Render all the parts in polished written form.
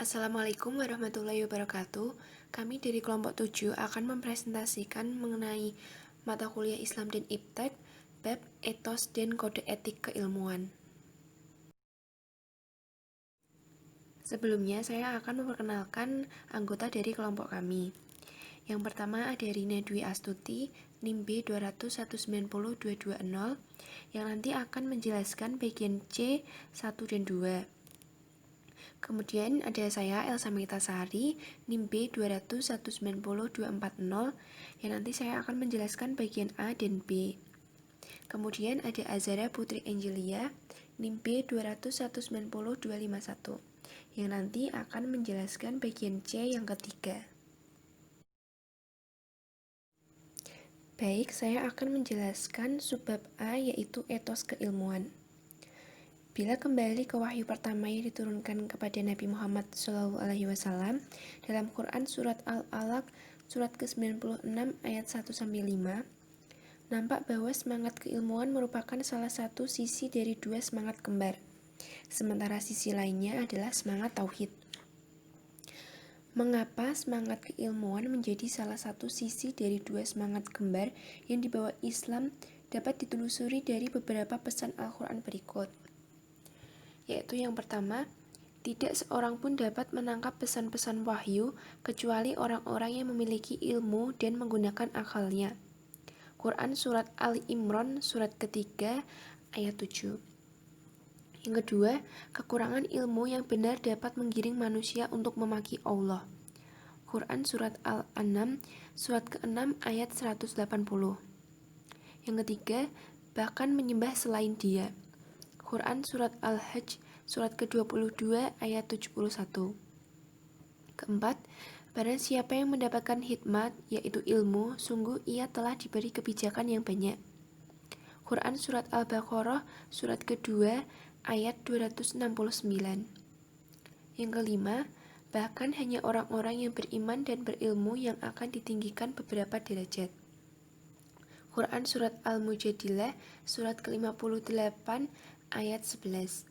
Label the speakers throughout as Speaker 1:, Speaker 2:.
Speaker 1: Assalamualaikum warahmatullahi wabarakatuh. Kami dari kelompok 7 akan mempresentasikan mengenai mata kuliah Islam dan Iptek, bab etos dan kode etik keilmuan. Sebelumnya, saya akan memperkenalkan anggota dari kelompok kami. Yang pertama ada Rina Dwi Astuti, NIM B 200190220, yang nanti akan menjelaskan bagian C 1 dan 2. Kemudian ada saya Elsa Megtasari, NIM B 200190240, yang nanti saya akan menjelaskan bagian A dan B. Kemudian ada Azara Putri Angelia, NIM B 200190251, yang nanti akan menjelaskan bagian C yang ketiga. Baik, saya akan menjelaskan subbab A, yaitu etos keilmuan. Bila kembali ke wahyu pertama yang diturunkan kepada Nabi Muhammad SAW dalam Quran Surat Al-Alaq surat ke-96 ayat 1-5, nampak bahwa semangat keilmuan merupakan salah satu sisi dari dua semangat kembar, sementara sisi lainnya adalah semangat tauhid. Mengapa semangat keilmuan menjadi salah satu sisi dari dua semangat kembar yang dibawa Islam dapat ditelusuri dari beberapa pesan Al-Quran berikut. Yaitu yang pertama, tidak seorang pun dapat menangkap pesan-pesan wahyu kecuali orang-orang yang memiliki ilmu dan menggunakan akalnya. Quran Surat Ali Imran surat ketiga ayat 7. Yang kedua, kekurangan ilmu yang benar dapat menggiring manusia untuk memaki Allah. Quran Surat Al-An'am surat ke-6 ayat 180. Yang ketiga, bahkan menyembah selain Dia. Quran Surat Al-Hajj surat ke-22 ayat 71. Keempat, barang siapa yang mendapatkan hikmat, yaitu ilmu, sungguh ia telah diberi kebijakan yang banyak. Quran Surat Al-Baqarah surat kedua ayat 269. Yang kelima, bahkan hanya orang-orang yang beriman dan berilmu yang akan ditinggikan beberapa derajat. Quran Surat Al-Mujadilah surat ke-58 ayat 11.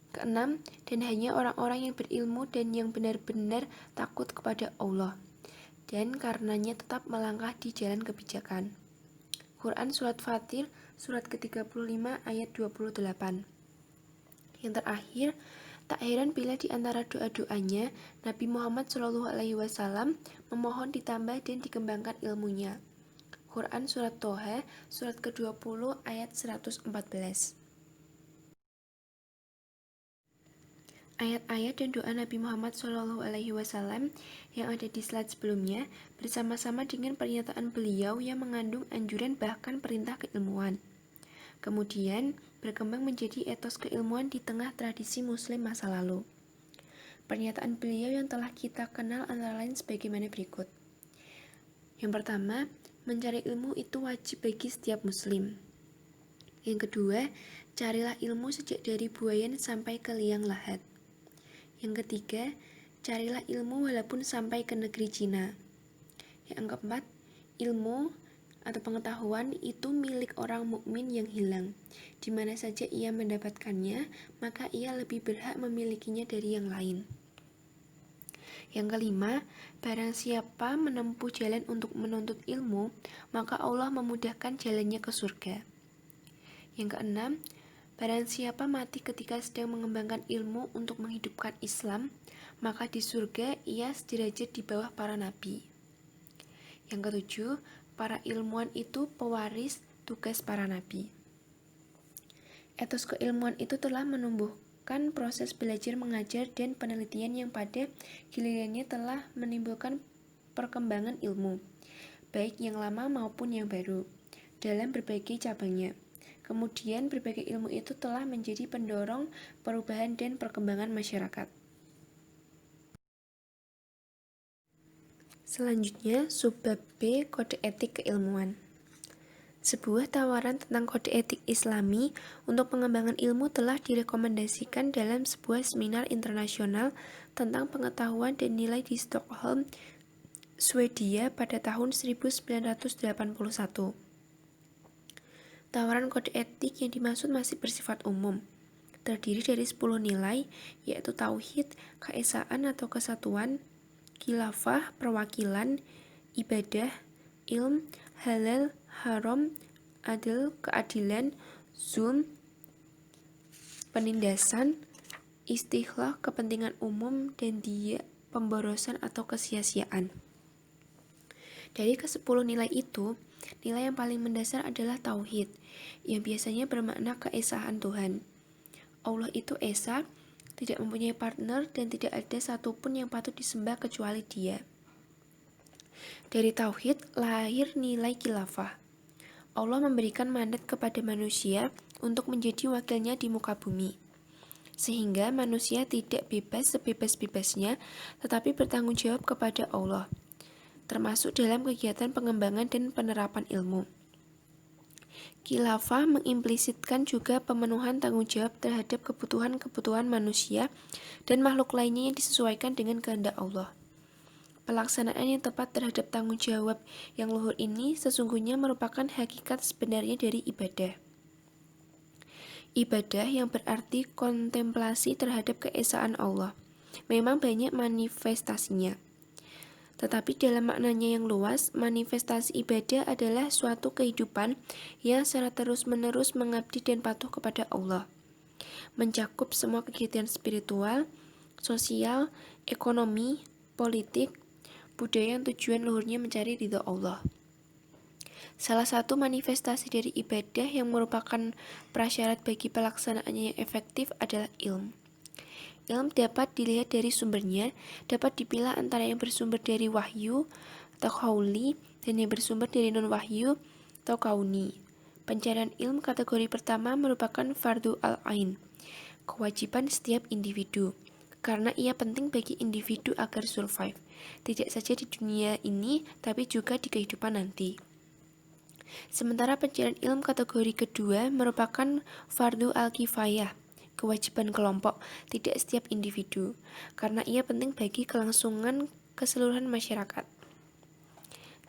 Speaker 1: Keenam, dan hanya orang-orang yang berilmu dan yang benar-benar takut kepada Allah, dan karenanya tetap melangkah di jalan kebijakan. Quran Surat Fatir surat ke-35 ayat 28. Yang terakhir, tak heran bila di antara doa-doanya Nabi Muhammad SAW memohon ditambah dan dikembangkan ilmunya. Quran Surat Toha surat ke-20 ayat 114. Ayat-ayat dan doa Nabi Muhammad SAW yang ada di slide sebelumnya bersama-sama dengan pernyataan beliau yang mengandung anjuran bahkan perintah keilmuan. Kemudian berkembang menjadi etos keilmuan di tengah tradisi muslim masa lalu. Pernyataan beliau yang telah kita kenal antara lain sebagaimana berikut. Yang pertama, mencari ilmu itu wajib bagi setiap muslim. Yang kedua, carilah ilmu sejak dari buayan sampai ke liang lahat. Yang ketiga, carilah ilmu walaupun sampai ke negeri Cina. Yang keempat, ilmu atau pengetahuan itu milik orang mukmin yang hilang. Di mana saja ia mendapatkannya, maka ia lebih berhak memilikinya dari yang lain. Yang kelima, barang siapa menempuh jalan untuk menuntut ilmu, maka Allah memudahkan jalannya ke surga. Yang keenam, barang siapa mati ketika sedang mengembangkan ilmu untuk menghidupkan Islam, maka di surga ia sederajat di bawah para nabi. Yang ketujuh, para ilmuwan itu pewaris tugas para nabi. Etos keilmuan itu telah menumbuhkan proses belajar mengajar dan penelitian yang pada gilirannya telah menimbulkan perkembangan ilmu, baik yang lama maupun yang baru, dalam berbagai cabangnya. Kemudian berbagai ilmu itu telah menjadi pendorong perubahan dan perkembangan masyarakat. Selanjutnya, subbab B, kode etik keilmuan. Sebuah tawaran tentang kode etik Islami untuk pengembangan ilmu telah direkomendasikan dalam sebuah seminar internasional tentang pengetahuan dan nilai di Stockholm, Swedia pada tahun 1981. Tawaran kode etik yang dimaksud masih bersifat umum. terdiri dari 10 nilai, yaitu tauhid, keesaan atau kesatuan, khilafah, perwakilan, ibadah, ilm, halal, haram, adil, keadilan, zulm, penindasan, istighlah, kepentingan umum, dan dia, pemborosan atau kesia-siaan. Dari ke-10 nilai itu, nilai yang paling mendasar adalah tauhid, yang biasanya bermakna keesaan Tuhan. Allah itu esa, tidak mempunyai partner, dan tidak ada satupun yang patut disembah kecuali Dia. Dari tauhid lahir nilai khilafah. Allah memberikan mandat kepada manusia untuk menjadi wakilnya di muka bumi, sehingga manusia tidak bebas sebebas-bebasnya, tetapi bertanggung jawab kepada Allah, termasuk dalam kegiatan pengembangan dan penerapan ilmu. Khilafah mengimplisitkan juga pemenuhan tanggung jawab terhadap kebutuhan-kebutuhan manusia dan makhluk lainnya yang disesuaikan dengan kehendak Allah. Pelaksanaan yang tepat terhadap tanggung jawab yang luhur ini sesungguhnya merupakan hakikat sebenarnya dari ibadah. Ibadah yang berarti kontemplasi terhadap keesaan Allah memang banyak manifestasinya. Tetapi dalam maknanya yang luas, manifestasi ibadah adalah suatu kehidupan yang secara terus-menerus mengabdi dan patuh kepada Allah, mencakup semua kegiatan spiritual, sosial, ekonomi, politik, budaya yang tujuan luhurnya mencari ridha Allah. Salah satu manifestasi dari ibadah yang merupakan prasyarat bagi pelaksanaannya yang efektif adalah ilmu. Ilmu dapat dilihat dari sumbernya, dapat dipilah antara yang bersumber dari wahyu atau qauli dan yang bersumber dari non-wahyu atau kauni. Pencarian ilmu kategori pertama merupakan fardu al-ain, kewajiban setiap individu, karena ia penting bagi individu agar survive, tidak saja di dunia ini, tapi juga di kehidupan nanti. Sementara pencarian ilmu kategori kedua merupakan fardu al-kifayah, kewajiban kelompok, tidak setiap individu, karena ia penting bagi kelangsungan keseluruhan masyarakat.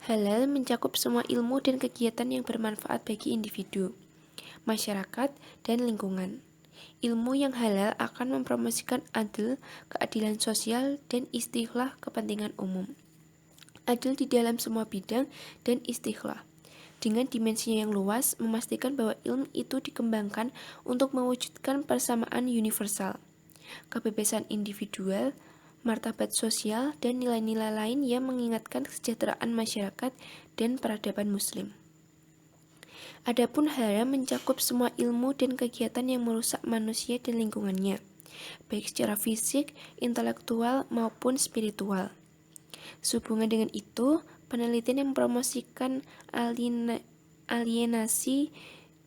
Speaker 1: Halal mencakup semua ilmu dan kegiatan yang bermanfaat bagi individu, masyarakat, dan lingkungan. Ilmu yang halal akan mempromosikan adil, keadilan sosial, dan istighlah kepentingan umum. Adil di dalam semua bidang dan istighlah dengan dimensinya yang luas, memastikan bahwa ilmu itu dikembangkan untuk mewujudkan persamaan universal, kebebasan individual, martabat sosial, dan nilai-nilai lain yang mengingatkan kesejahteraan masyarakat dan peradaban muslim. Adapun haram mencakup semua ilmu dan kegiatan yang merusak manusia dan lingkungannya, baik secara fisik, intelektual, maupun spiritual. Sehubungan dengan itu, penelitian yang mempromosikan alienasi,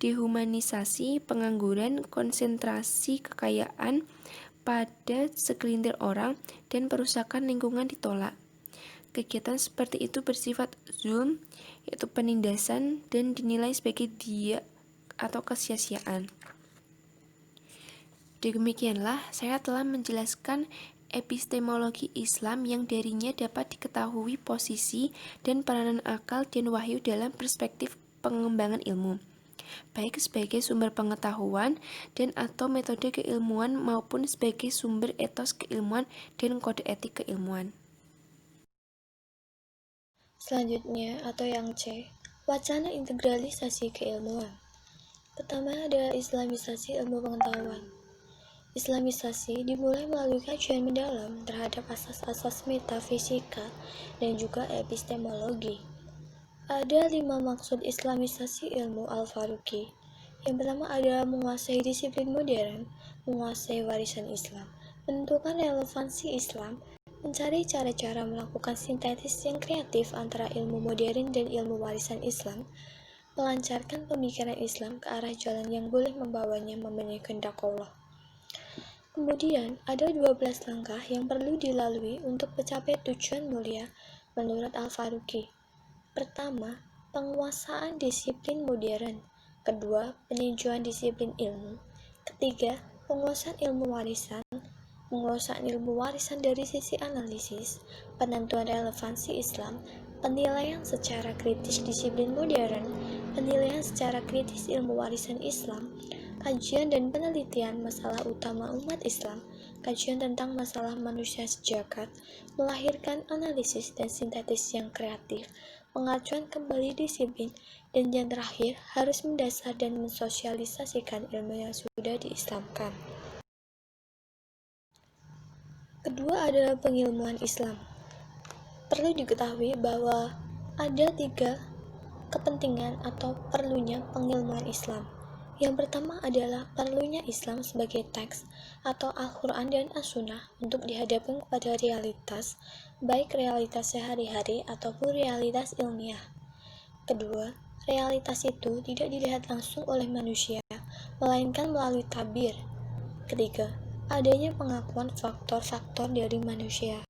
Speaker 1: dehumanisasi, pengangguran, konsentrasi kekayaan pada segelintir orang, dan perusakan lingkungan ditolak. Kegiatan seperti itu bersifat zulm, yaitu penindasan, dan dinilai sebagai dia atau kesia-siaan. Demikianlah saya telah menjelaskan epistemologi Islam yang darinya dapat diketahui posisi dan peranan akal dan wahyu dalam perspektif pengembangan ilmu, baik sebagai sumber pengetahuan dan atau metode keilmuan maupun sebagai sumber etos keilmuan dan kode etik keilmuan.
Speaker 2: Selanjutnya, atau yang C, wacana integralisasi keilmuan. Pertama adalah islamisasi ilmu pengetahuan. Islamisasi dimulai melalui kajian mendalam terhadap asas-asas metafisika dan juga epistemologi. Ada 5 maksud islamisasi ilmu Al-Faruqi. Yang pertama adalah menguasai disiplin modern, menguasai warisan Islam, menentukan relevansi Islam, mencari cara-cara melakukan sintetis yang kreatif antara ilmu modern dan ilmu warisan Islam, melancarkan pemikiran Islam ke arah jalan yang boleh membawanya memenuhi kehendak Allah. Kemudian, ada 12 langkah yang perlu dilalui untuk mencapai tujuan mulia menurut Al-Faruqi. Pertama, penguasaan disiplin modern. Kedua, peninjauan disiplin ilmu. Ketiga, penguasaan ilmu warisan. Penguasaan ilmu warisan dari sisi analisis, penentuan relevansi Islam, penilaian secara kritis disiplin modern, penilaian secara kritis ilmu warisan Islam, kajian dan penelitian masalah utama umat Islam, kajian tentang masalah manusia sejagat, melahirkan analisis dan sintetis yang kreatif, pengajuan kembali disiplin, dan yang terakhir harus mendasar dan mensosialisasikan ilmu yang sudah diislamkan. Kedua adalah pengilmuan Islam. Perlu diketahui bahwa ada 3 kepentingan atau perlunya pengilmuan Islam. Yang pertama adalah perlunya Islam sebagai teks atau Al-Quran dan As-Sunnah untuk dihadapkan kepada realitas, baik realitas sehari-hari ataupun realitas ilmiah. Kedua, realitas itu tidak dilihat langsung oleh manusia, melainkan melalui tabir. Ketiga, adanya pengakuan faktor-faktor dari manusia.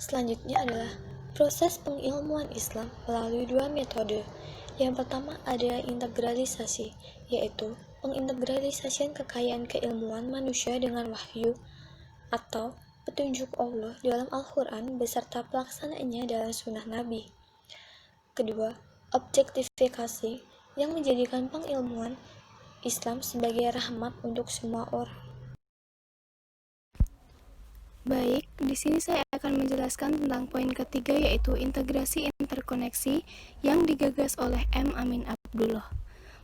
Speaker 2: Selanjutnya adalah proses pengilmuan Islam melalui 2 metode. Yang pertama ada integralisasi, yaitu pengintegralisasian kekayaan keilmuan manusia dengan wahyu atau petunjuk Allah dalam Al-Quran beserta pelaksanaannya dalam sunnah Nabi. Kedua, objektifikasi yang menjadikan pengilmuan Islam sebagai rahmat untuk semua orang.
Speaker 1: Baik, di sini saya akan menjelaskan tentang poin ketiga, yaitu integrasi interkoneksi yang digagas oleh M. Amin Abdullah.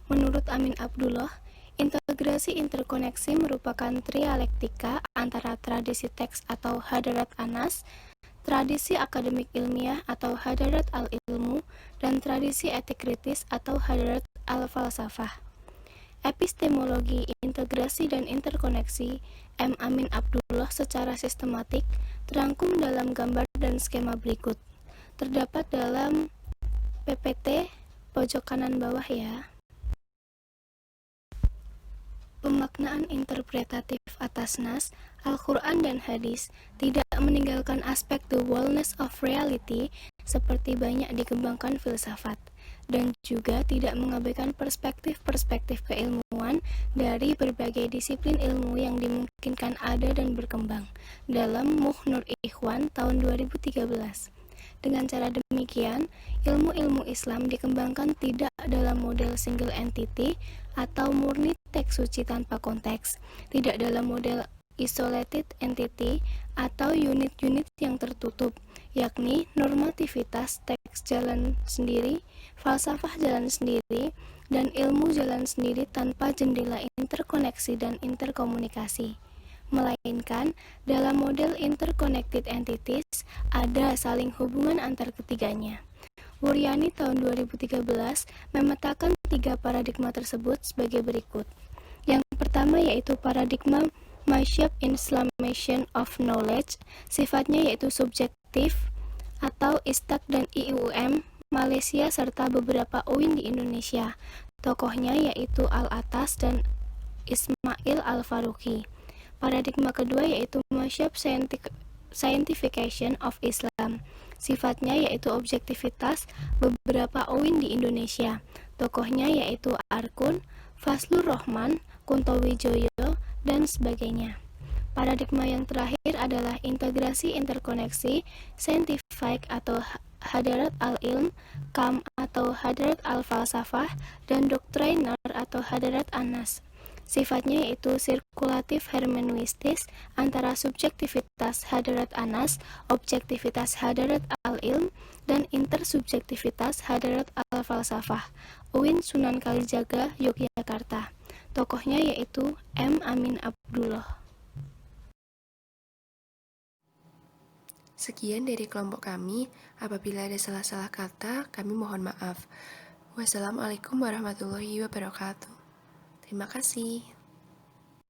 Speaker 1: Menurut Amin Abdullah, integrasi interkoneksi merupakan trialektika antara tradisi teks atau hadarat anas, tradisi akademik ilmiah atau hadarat al-ilmu, dan tradisi etik kritis atau hadarat al-falsafah. Epistemologi integrasi dan interkoneksi M. Amin Abdullah secara sistematik terangkum dalam gambar dan skema berikut. Terdapat dalam PPT pojok kanan bawah ya. Pemaknaan interpretatif atas nas, Al-Quran dan hadis tidak meninggalkan aspek the wholeness of reality seperti banyak dikembangkan filsafat, dan juga tidak mengabaikan perspektif-perspektif keilmuan dari berbagai disiplin ilmu yang dimungkinkan ada dan berkembang dalam Muh Nur Ikhwan tahun 2013. Dengan cara demikian, ilmu-ilmu Islam dikembangkan tidak dalam model single entity atau murni teks suci tanpa konteks, tidak dalam model isolated entity atau unit-unit yang tertutup, yakni normativitas teks jalan sendiri, falsafah jalan sendiri, dan ilmu jalan sendiri tanpa jendela interkoneksi dan interkomunikasi. Melainkan, dalam model interconnected entities, ada saling hubungan antar ketiganya. Wuryani tahun 2013 memetakan 3 paradigma tersebut sebagai berikut. Yang pertama yaitu paradigma Mashyab Islamization of Knowledge, sifatnya yaitu subjektif atau Istak dan IUM Malaysia serta beberapa UIN di Indonesia. Tokohnya yaitu Al-Atas dan Ismail Al-Faruqi. Paradigma kedua yaitu Mashyab Scientification of Islam, sifatnya yaitu objektivitas beberapa UIN di Indonesia. Tokohnya yaitu Arkun, Fazlur Rahman, Kunto Wijoyo, dan sebagainya. Paradigma yang terakhir adalah integrasi interkoneksi scientific atau hadarat al-ilm, kam atau hadarat al-falsafah, dan doktriner atau hadarat anas. Sifatnya yaitu sirkulatif hermeneutistis antara subjektivitas hadarat anas, objektivitas hadarat al-ilm, dan intersubjektivitas hadarat al-falsafah. UIN Sunan Kalijaga, Yogyakarta. Tokohnya yaitu M. Amin Abdullah. Sekian dari kelompok kami. Apabila ada salah-salah kata, kami mohon maaf. Wassalamualaikum warahmatullahi wabarakatuh. Terima kasih.